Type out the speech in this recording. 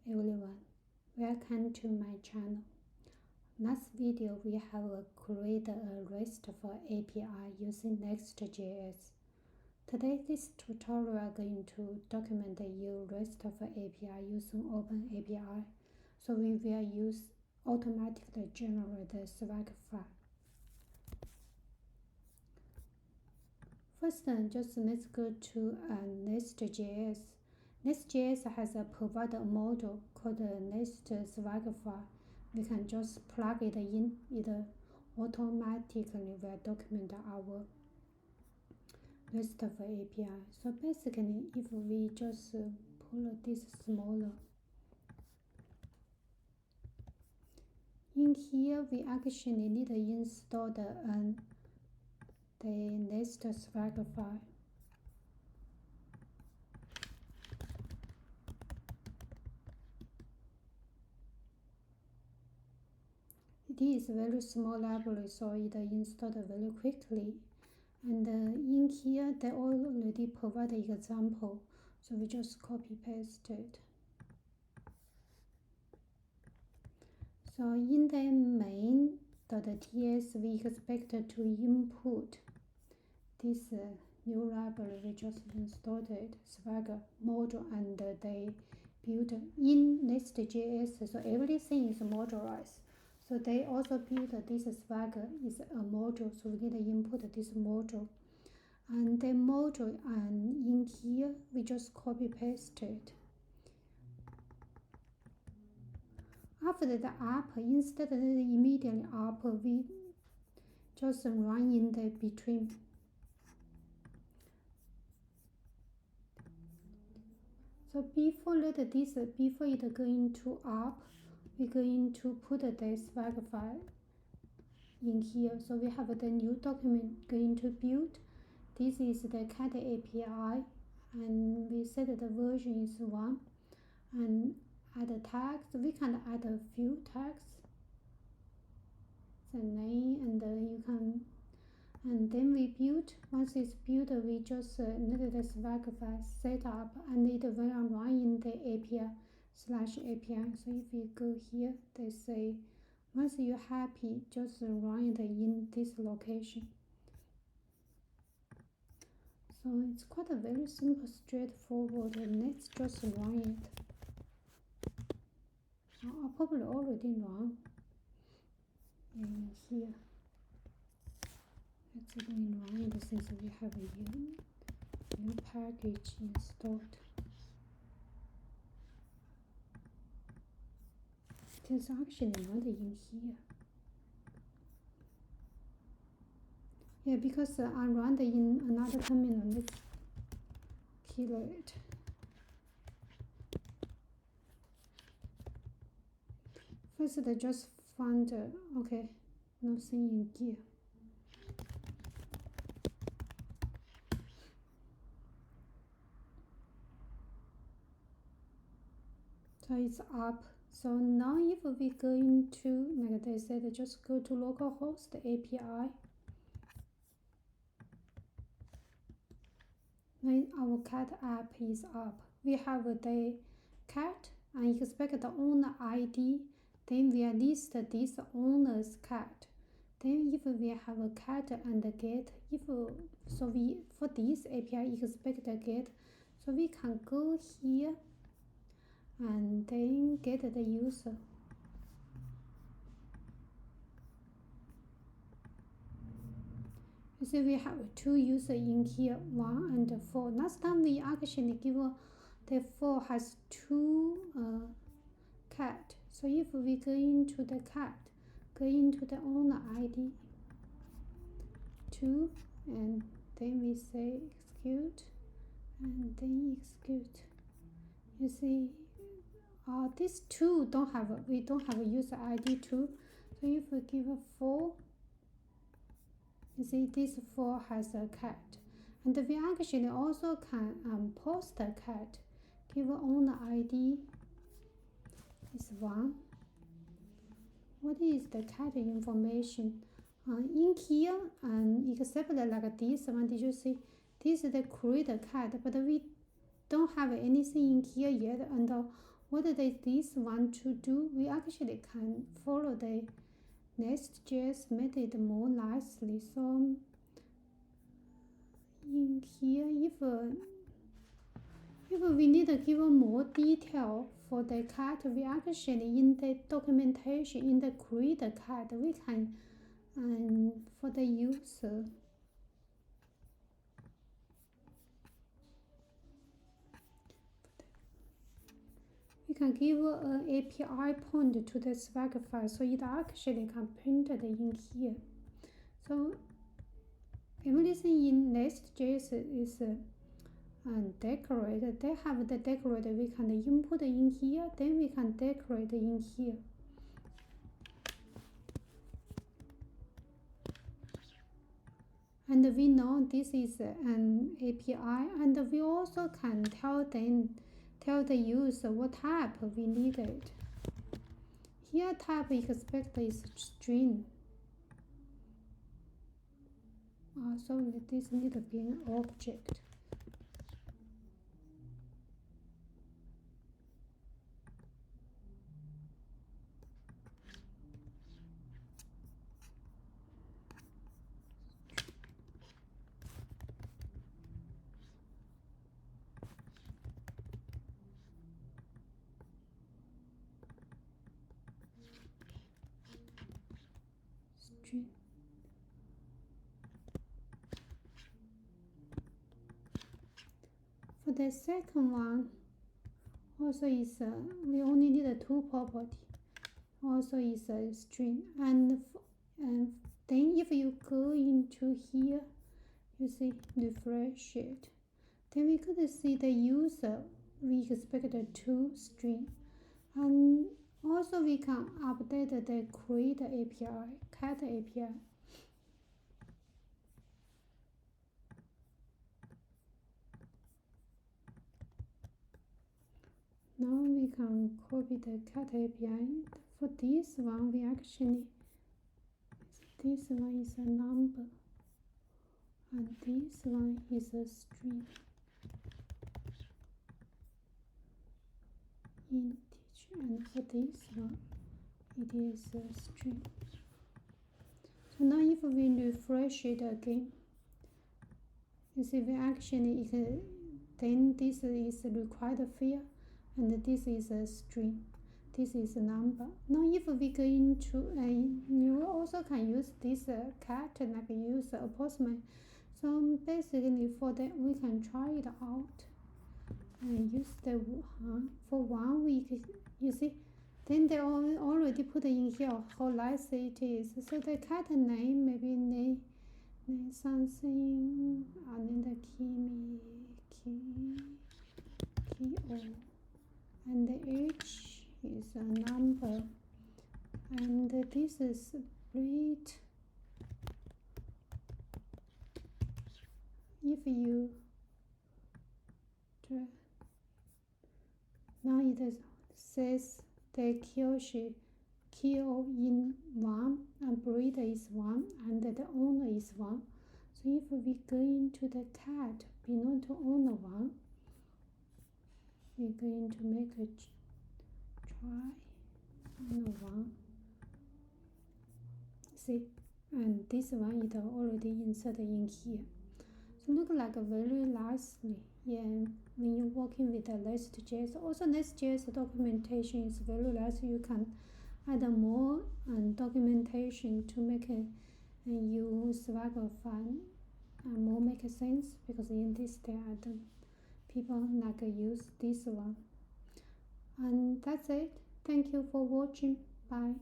everyone, welcome to my channel. Last video we have created a Restful API using nestjs. Today this tutorial are going to document the Restful API using Open API. So we will use automatically generate the Swag file. First, let's go to nestjs. Nestjs has provided a module called nest swag file. We can just plug it in. It automatically will document our Restful API. So basically, if we just pull this smaller, in here we actually need to install the nest swag file. It is a very small library, so it installed very quickly. And in here, they already provide an example, so we just copy paste it. So in the main.ts, we expect to input this new library. We just installed it, Swagger module, and they built in nestjs. So everything is modularized. So they also built this Swagger is a module, so we need to input this module. And the module, and in here, we just copy paste it. After the app, instead of immediately app, we just run in the between. So before it going to app, we're going to put the swag file in here. So we have the new document going to build. This is the cat API, and we set the version is 1, and add a tags. We can add a few tags, the name, and you can, and then we build. Once it's built, we just let the swag file set up, and it will run in the API/API. So if you go here, they say once you're happy, just run it in this location. So it's quite a very simple, straightforward. Let's just run it. So I'll probably already run in here. Let's go and run it since we have a new package installed. It's actually not in here. Yeah, because I run in another terminal. Let's kill it. First, I just found okay, nothing in here. So it's up. So now if we go into, like they said, just go to localhost API. When our cat app is up, we have the cat and expect the owner ID. Then we list this owner's cat. Then if we have a cat and a get, so we for this API expect a get, so we can go here and then get the user. You see we have 2 users in here, 1 and 4. Last time we actually give the 4 has 2 cat. So if we go into the cat, go into the owner ID 2, and then we say execute, and then execute. You see, these 2 we don't have a user ID 2. So if we give a 4, you see this 4 has a cat, and we actually also can post a cat. Give owner ID is 1. What is the cat information? In here, except like this one, did you see? This is the create cat, but we don't have anything in here yet, and what this want to do, we actually can follow the nestjs method more nicely. So in here, if we need to give more detail for the cat, we actually in the documentation, in the create cat, we can for the user, we can give an API point to the Swagger file, so it actually can print it in here. So everything in nestjs is decorate. They have the decorate, we can input in here, then we can decorate in here. And we know this is an API, and we also can tell the user what type we needed. Here type expect is string. So this need to be an object. String. For the second one, also is we only need a two property. Also is a string, and then if you go into here, you see refresh it. Then we could see the user. We expect a two string, and also we can update the create API, cat API. Now we can copy the cat API. For this one, we actually, this one is a number, and this one is a string, integer, and for this one, it is a string. So now if we refresh it again, you see we actually, then this is required field, and this is a string, this is a number. Now if we go into you also can use this cat, like use approximate. So basically for that we can try it out and use the for 1 week. You see, then they already put in here how nice it is. So the cat name, maybe name something, and then the key and the age is a number, and this is breed. If you now it says the kill in 1 and breed is 1 and the owner is 1. So if we go into the cat belong to owner 1, we're going to make a try owner 1. See, and this one is already inserted in here. So look like very nicely. Yeah, when you're working with the nestjs. Also nestjs documentation is very nice. You can add more documentation to make your Swagger file more make sense, because in this day people like use this one. And that's it. Thank you for watching. Bye.